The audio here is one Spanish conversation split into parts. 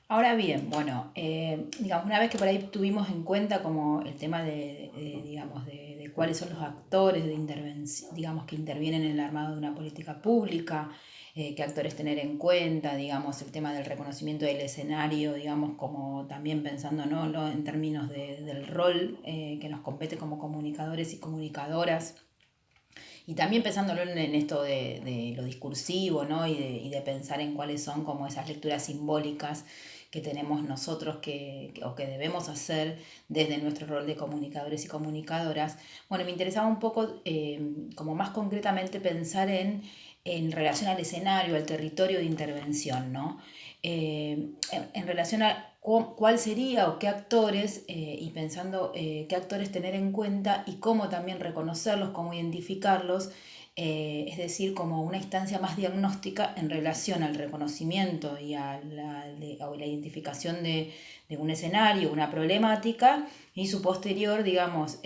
Ahora bien, bueno, digamos, una vez que por ahí tuvimos en cuenta como el tema digamos, de cuáles son los actores de intervención, digamos, que intervienen en el armado de una política pública, qué actores tener en cuenta, digamos, el tema del reconocimiento del escenario, digamos, como también pensando, ¿no? En términos del rol que nos compete como comunicadores y comunicadoras. Y también pensándolo en esto de lo discursivo, ¿no? Y de pensar en cuáles son como esas lecturas simbólicas que tenemos nosotros o que debemos hacer desde nuestro rol de comunicadores y comunicadoras. Bueno, me interesaba un poco, como más concretamente, pensar en relación al escenario, al territorio de intervención, ¿no? En relación a cuál sería o qué actores, y pensando qué actores tener en cuenta y cómo también reconocerlos, cómo identificarlos, es decir, como una instancia más diagnóstica en relación al reconocimiento y o la identificación de un escenario, una problemática, y su posterior, digamos,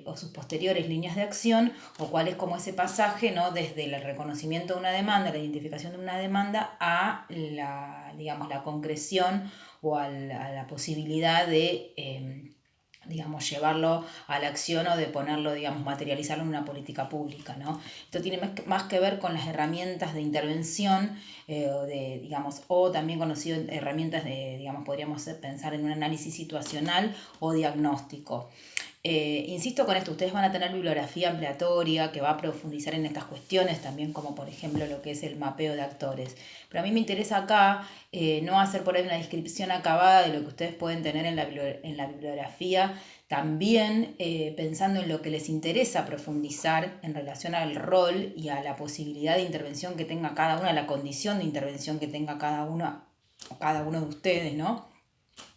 o sus posteriores líneas de acción, o cuál es como ese pasaje, ¿no? Desde el reconocimiento de una demanda, la identificación de una demanda, a digamos, la concreción o a la posibilidad de digamos, llevarlo a la acción o de ponerlo, digamos, materializarlo en una política pública, ¿no? Esto tiene más que ver con las herramientas de intervención, digamos, o también conocido herramientas digamos, podríamos pensar en un análisis situacional o diagnóstico. Insisto con esto, ustedes van a tener bibliografía ampliatoria que va a profundizar en estas cuestiones, también como por ejemplo lo que es el mapeo de actores. Pero a mí me interesa acá no hacer por ahí una descripción acabada de lo que ustedes pueden tener en la bibliografía, también pensando en lo que les interesa profundizar en relación al rol y a la posibilidad de intervención que tenga cada una, la condición de intervención que tenga cada uno o cada uno de ustedes, ¿no?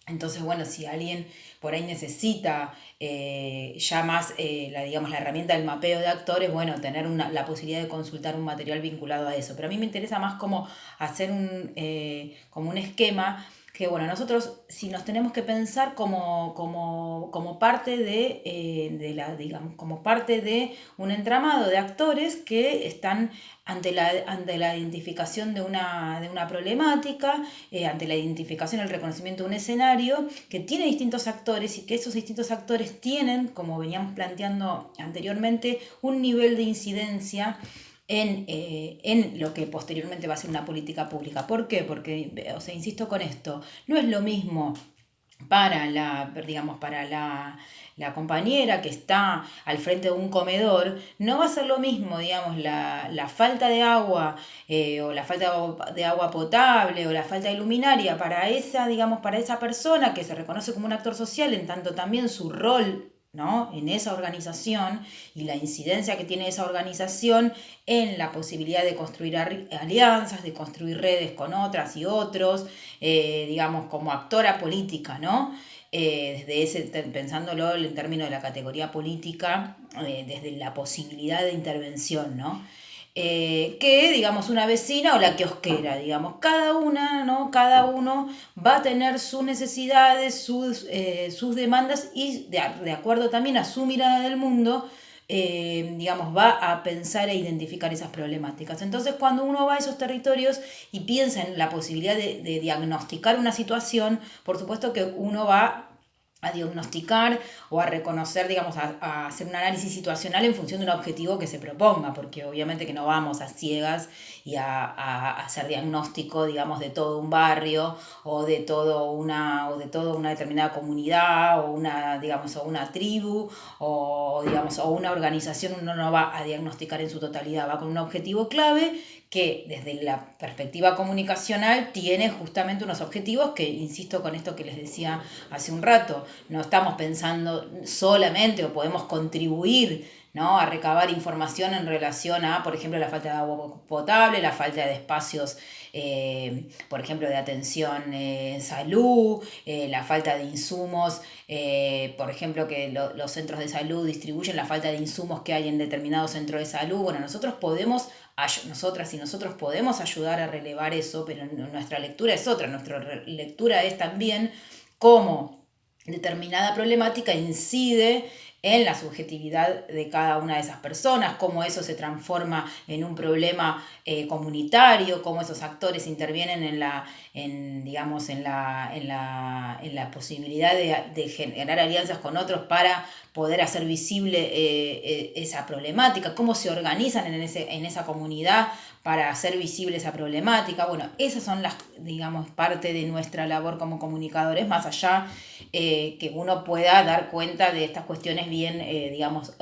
Entonces, bueno, si alguien por ahí necesita ya más, digamos, la herramienta del mapeo de actores, bueno, tener la posibilidad de consultar un material vinculado a eso. Pero a mí me interesa más como hacer como un esquema que, bueno, nosotros si nos tenemos que pensar como parte digamos, como parte de un entramado de actores que están ante la identificación de una problemática, ante la identificación, el reconocimiento de un escenario que tiene distintos actores y que esos distintos actores tienen, como veníamos planteando anteriormente, un nivel de incidencia en lo que posteriormente va a ser una política pública. ¿Por qué? Porque, o sea, insisto con esto, no es lo mismo digamos, para la compañera que está al frente de un comedor, no va a ser lo mismo, digamos, la falta de agua, o la falta de agua potable o la falta de luminaria para esa, digamos, para esa persona que se reconoce como un actor social, en tanto también su rol, ¿no? En esa organización y la incidencia que tiene esa organización en la posibilidad de construir alianzas, de construir redes con otras y otros, digamos, como actora política, ¿no? Desde pensándolo en términos de la categoría política, desde la posibilidad de intervención, ¿no? Que, digamos, una vecina o la kiosquera, digamos, cada una, ¿no? Cada uno va a tener sus necesidades, sus demandas y de acuerdo también a su mirada del mundo, digamos, va a pensar e identificar esas problemáticas. Entonces, cuando uno va a esos territorios y piensa en la posibilidad de diagnosticar una situación, por supuesto que uno va a diagnosticar o a reconocer, digamos, a hacer un análisis situacional en función de un objetivo que se proponga, porque obviamente que no vamos a ciegas y a hacer diagnóstico, digamos, de todo un barrio o de toda una determinada comunidad o una, digamos, o una tribu o, digamos, o una organización. Uno no va a diagnosticar en su totalidad, va con un objetivo clave que desde la perspectiva comunicacional tiene justamente unos objetivos que, insisto con esto que les decía hace un rato, no estamos pensando solamente o podemos contribuir, ¿no? A recabar información en relación a, por ejemplo, la falta de agua potable, la falta de espacios, por ejemplo, de atención en salud, la falta de insumos, por ejemplo, que los centros de salud distribuyen la falta de insumos que hay en determinados centros de salud. Bueno, nosotras y nosotros podemos ayudar a relevar eso, pero nuestra lectura es otra. Nuestra lectura es también cómo determinada problemática incide en la subjetividad de cada una de esas personas, cómo eso se transforma en un problema comunitario, cómo esos actores intervienen en la posibilidad de generar alianzas con otros para poder hacer visible esa problemática, cómo se organizan en esa comunidad para hacer visible esa problemática. Bueno, esas son digamos, parte de nuestra labor como comunicadores, más allá que uno pueda dar cuenta de estas cuestiones bien, digamos,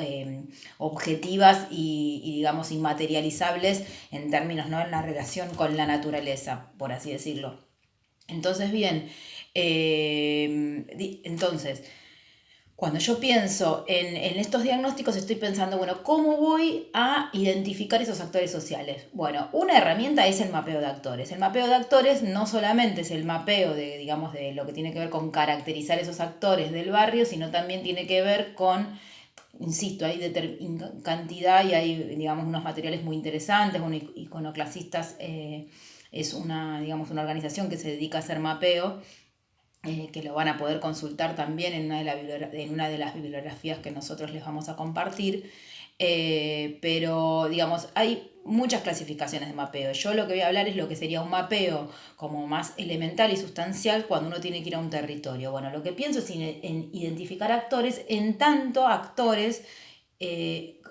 objetivas digamos, inmaterializables en términos, ¿no?, en la relación con la naturaleza, por así decirlo. Entonces, bien, entonces, cuando yo pienso en estos diagnósticos, estoy pensando, bueno, ¿cómo voy a identificar esos actores sociales? Bueno, una herramienta es el mapeo de actores. El mapeo de actores no solamente es el mapeo de, digamos, de lo que tiene que ver con caracterizar esos actores del barrio, sino también tiene que ver con, insisto, hay cantidad y hay, digamos, unos materiales muy interesantes. Iconoclastas es digamos, una organización que se dedica a hacer mapeo, que lo van a poder consultar también en una de las bibliografías que nosotros les vamos a compartir. Pero, digamos, hay muchas clasificaciones de mapeo. Yo lo que voy a hablar es lo que sería un mapeo como más elemental y sustancial cuando uno tiene que ir a un territorio. Bueno, lo que pienso es en identificar actores, en tanto actores,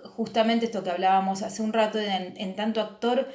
justamente esto que hablábamos hace un rato, en tanto actor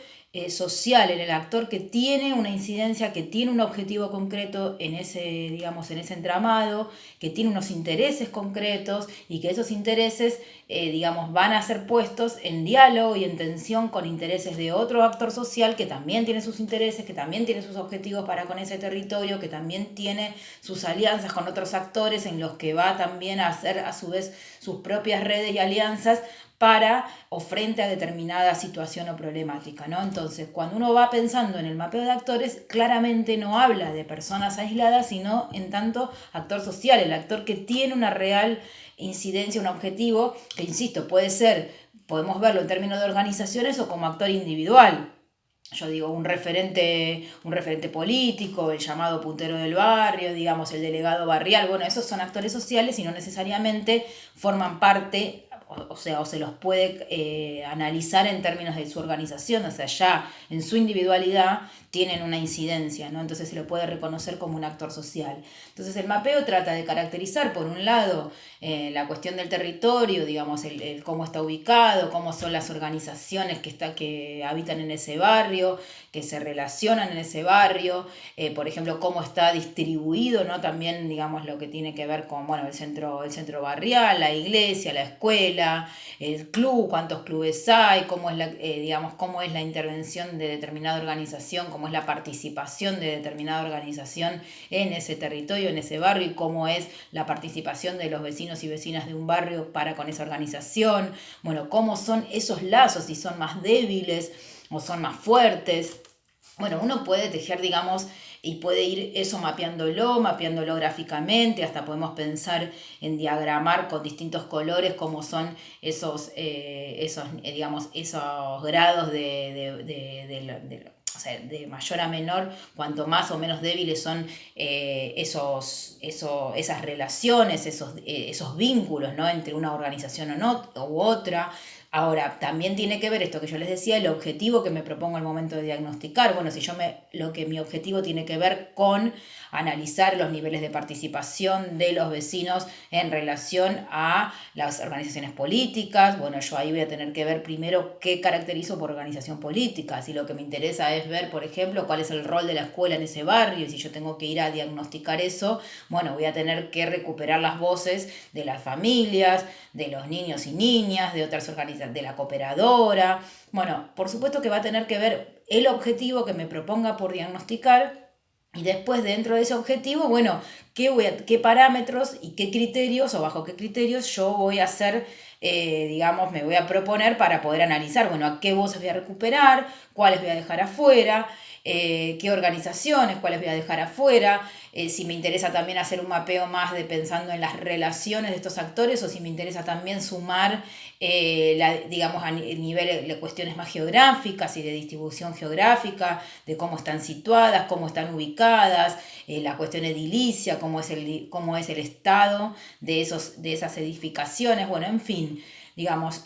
social, en el actor que tiene una incidencia, que tiene un objetivo concreto en ese, digamos, en ese entramado, que tiene unos intereses concretos y que esos intereses, digamos, van a ser puestos en diálogo y en tensión con intereses de otro actor social que también tiene sus intereses, que también tiene sus objetivos para con ese territorio, que también tiene sus alianzas con otros actores en los que va también a hacer a su vez sus propias redes y alianzas para o frente a determinada situación o problemática, ¿no? Entonces, cuando uno va pensando en el mapeo de actores, claramente no habla de personas aisladas, sino en tanto actor social, el actor que tiene una real incidencia, un objetivo, que insisto, podemos verlo en términos de organizaciones o como actor individual. Yo digo, un referente político, el llamado puntero del barrio, digamos, el delegado barrial. Bueno, esos son actores sociales y no necesariamente forman parte, o sea, o se los puede analizar en términos de su organización, o sea, ya en su individualidad tienen una incidencia, ¿no? Entonces se lo puede reconocer como un actor social. Entonces el mapeo trata de caracterizar, por un lado, la cuestión del territorio, digamos, el cómo está ubicado, cómo son las organizaciones que habitan en ese barrio, que se relacionan en ese barrio, por ejemplo, cómo está distribuido, ¿no? También, digamos, lo que tiene que ver con, bueno, el centro barrial, la iglesia, la escuela, el club, cuántos clubes hay, cómo es digamos, cómo es la intervención de determinada organización, cómo es la participación de determinada organización en ese territorio, en ese barrio, y cómo es la participación de los vecinos y vecinas de un barrio para con esa organización. Bueno, cómo son esos lazos, si son más débiles o son más fuertes. Bueno, uno puede tejer, digamos, y puede ir eso mapeándolo gráficamente, hasta podemos pensar en diagramar con distintos colores cómo son digamos, esos grados o sea, de mayor a menor, cuanto más o menos débiles son esas relaciones, esos vínculos, ¿no?, entre una organización u otra. Ahora, también tiene que ver esto que yo les decía, el objetivo que me propongo al momento de diagnosticar. Bueno, si mi objetivo tiene que ver con analizar los niveles de participación de los vecinos en relación a las organizaciones políticas, bueno, yo ahí voy a tener que ver primero qué caracterizo por organización política. Si lo que me interesa es ver, por ejemplo, cuál es el rol de la escuela en ese barrio, y si yo tengo que ir a diagnosticar eso, bueno, voy a tener que recuperar las voces de las familias, de los niños y niñas, de otras organizaciones, de la cooperadora. Bueno, por supuesto que va a tener que ver el objetivo que me proponga por diagnosticar, y después dentro de ese objetivo, bueno, qué parámetros y qué criterios o bajo qué criterios yo voy a hacer, digamos, me voy a proponer para poder analizar, bueno, a qué voces voy a recuperar, cuáles voy a dejar afuera, qué organizaciones, cuáles voy a dejar afuera, si me interesa también hacer un mapeo más de pensando en las relaciones de estos actores o si me interesa también sumar, digamos, a nivel de cuestiones más geográficas y de distribución geográfica, de cómo están situadas, cómo están ubicadas, la cuestión edilicia, cómo es el estado de esas edificaciones, bueno, en fin, digamos,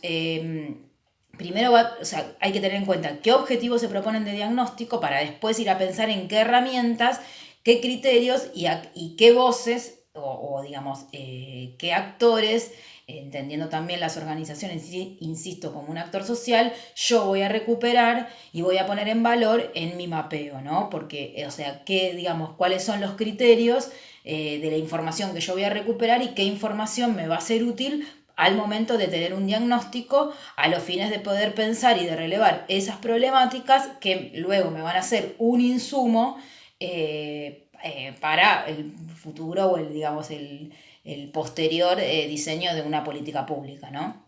primero o sea, hay que tener en cuenta qué objetivos se proponen de diagnóstico para después ir a pensar en qué herramientas, qué criterios y qué voces o digamos, qué actores, entendiendo también las organizaciones, insisto, como un actor social, yo voy a recuperar y voy a poner en valor en mi mapeo, ¿no? Porque, o sea, digamos, cuáles son los criterios de la información que yo voy a recuperar y qué información me va a ser útil al momento de tener un diagnóstico a los fines de poder pensar y de relevar esas problemáticas que luego me van a ser un insumo para el futuro o digamos, el posterior diseño de una política pública, ¿no?